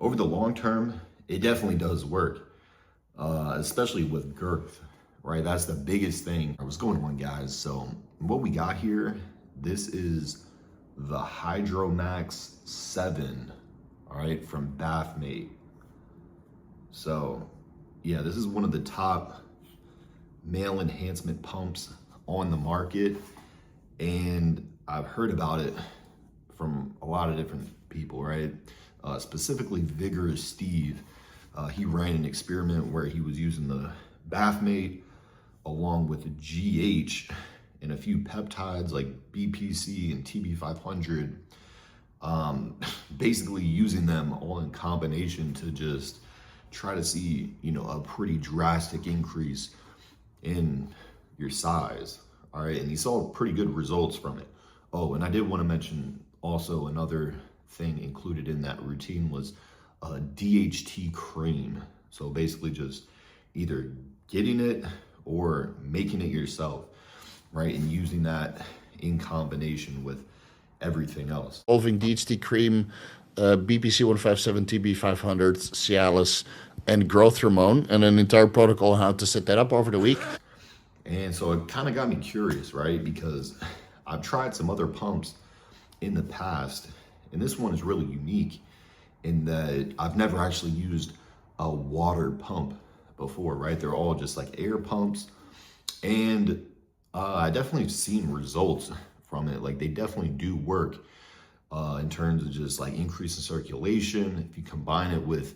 Over the long term, it definitely does work, especially with girth, right? That's the biggest thing. What's going on, guys? So what we got here, this is the Hydromax 7, all right, from Bathmate. So yeah, this is one of the top male enhancement pumps on the market, and I've heard about it from a lot of different people, right? Specifically Vigorous Steve. He ran an experiment where he was using the Bathmate along with the GH and a few peptides like BPC and TB500, basically using them all in combination to just try to see, a pretty drastic increase in your size. All right, and he saw pretty good results from it. Oh, and I did want to mention also another thing included in that routine was a DHT cream. So basically just either getting it or making it yourself, right? And using that in combination with everything else. Involving DHT cream, BPC 157, TB 500, Cialis, and growth hormone, and an entire protocol on how to set that up over the week. And so it kind of got me curious, right? Because I've tried some other pumps in the past, and this one is really unique in that I've never actually used a water pump before, right? They're all just like air pumps, and I definitely have seen results from it. Like, they definitely do work in terms of just like increase in circulation. If you combine it with,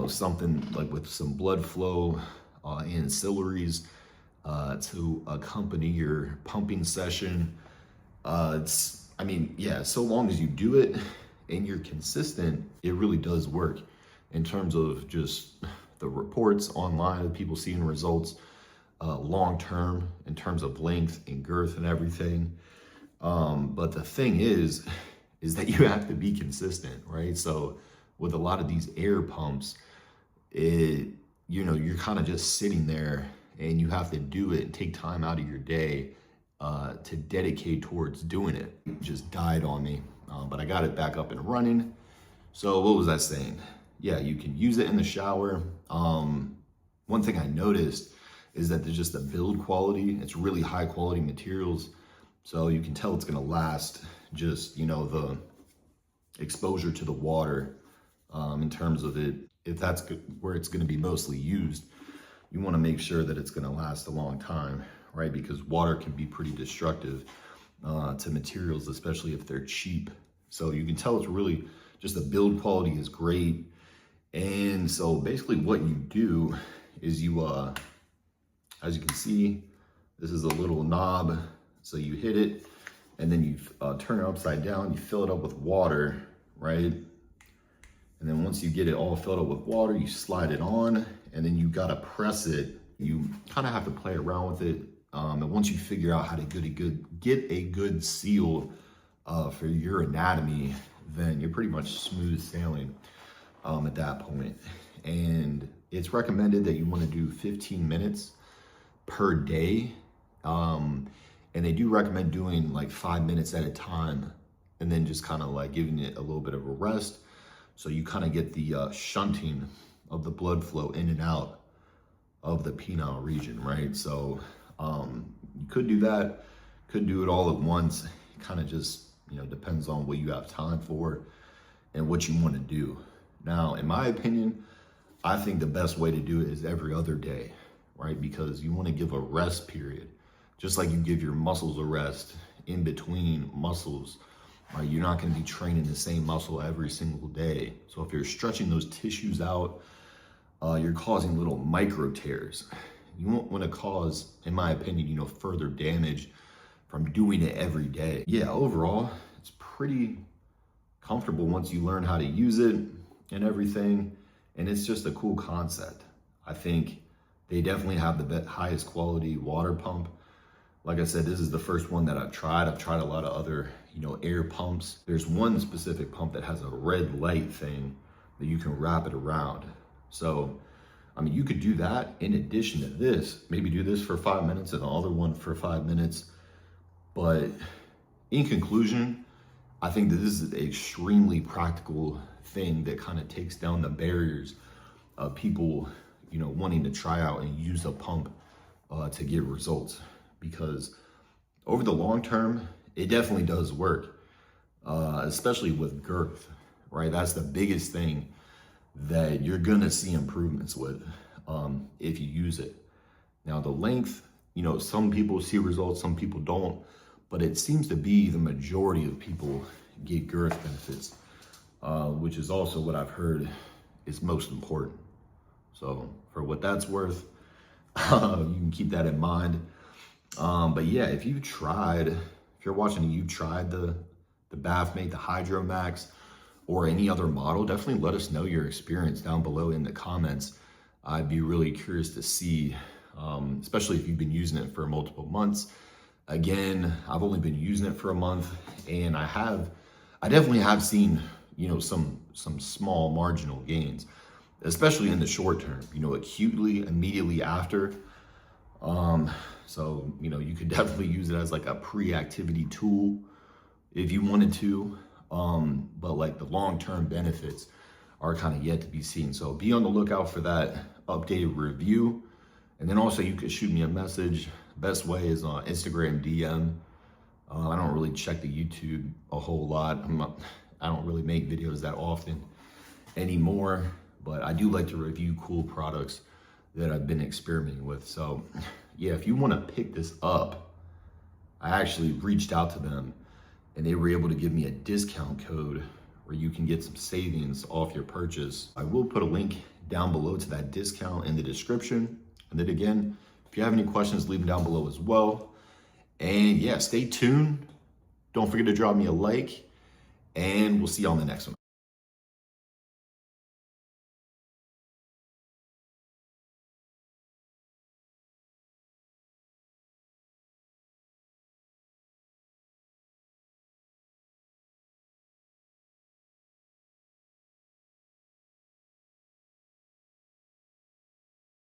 something like with some blood flow ancillaries to accompany your pumping session, so long as you do it and you're consistent, it really does work in terms of just the reports online of people seeing results long term in terms of length and girth and everything. But the thing is that you have to be consistent, right? So with a lot of these air pumps, you're kind of just sitting there and you have to do it and take time out of your day to dedicate towards doing it. It just died on me, but I got it back up and running. So what was I saying? Yeah, you can use it in the shower. One thing I noticed is that there's just the build quality. It's really high quality materials. So you can tell it's gonna last just, the exposure to the water in terms of it. If that's where it's gonna be mostly used, you wanna make sure that it's gonna last a long time, right? Because water can be pretty destructive to materials, especially if they're cheap. So you can tell it's really just the build quality is great. And so basically what you do is you, as you can see, this is a little knob. So you hit it and then you turn it upside down, you fill it up with water, right? And then once you get it all filled up with water, you slide it on, and then you gotta press it. You kind of have to play around with it. And once you figure out how to get a good seal for your anatomy, then you're pretty much smooth sailing at that point. And it's recommended that you want to do 15 minutes per day. And they do recommend doing like 5 minutes at a time, and then just kind of like giving it a little bit of a rest. So you kind of get the shunting of the blood flow in and out of the penile region, right? So you could do that, could do it all at once. It kind of just, depends on what you have time for and what you want to do. Now, in my opinion, I think the best way to do it is every other day, right? Because you want to give a rest period, just like you give your muscles a rest in between muscles. Right? You're not going to be training the same muscle every single day. So if you're stretching those tissues out, you're causing little micro tears. You won't want to cause, in my opinion, further damage from doing it every day. Yeah, overall, it's pretty comfortable once you learn how to use it and everything. And it's just a cool concept. I think they definitely have the highest quality water pump. Like I said, this is the first one that I've tried. I've tried a lot of other, air pumps. There's one specific pump that has a red light thing that you can wrap it around. So, you could do that in addition to this. Maybe do this for 5 minutes and the other one for 5 minutes. But in conclusion, I think that this is an extremely practical thing that kind of takes down the barriers of people, wanting to try out and use a pump to get results. Because over the long term, it definitely does work, especially with girth, right? That's the biggest thing that you're gonna see improvements with if you use it. Now, the length, some people see results, some people don't, but it seems to be the majority of people get girth benefits, which is also what I've heard is most important. So for what that's worth, you can keep that in mind. But yeah, if you're watching and you've tried the Bathmate, the hydromax, or any other model, definitely let us know your experience down below in the comments. I'd be really curious to see, especially if you've been using it for multiple months. Again, I've only been using it for a month, and I definitely have seen, some small marginal gains, especially in the short term, acutely, immediately after. So, you could definitely use it as like a pre-activity tool if you wanted to. But like the long-term benefits are kind of yet to be seen. So be on the lookout for that updated review. And then also you could shoot me a message. Best way is on Instagram DM. I don't really check the YouTube a whole lot. I don't really make videos that often anymore, but I do like to review cool products that I've been experimenting with. So yeah, if you want to pick this up, I actually reached out to them and they were able to give me a discount code where you can get some savings off your purchase. I will put a link down below to that discount in the description. And then again, if you have any questions, leave them down below as well. And yeah, stay tuned. Don't forget to drop me a like, and we'll see you on the next one.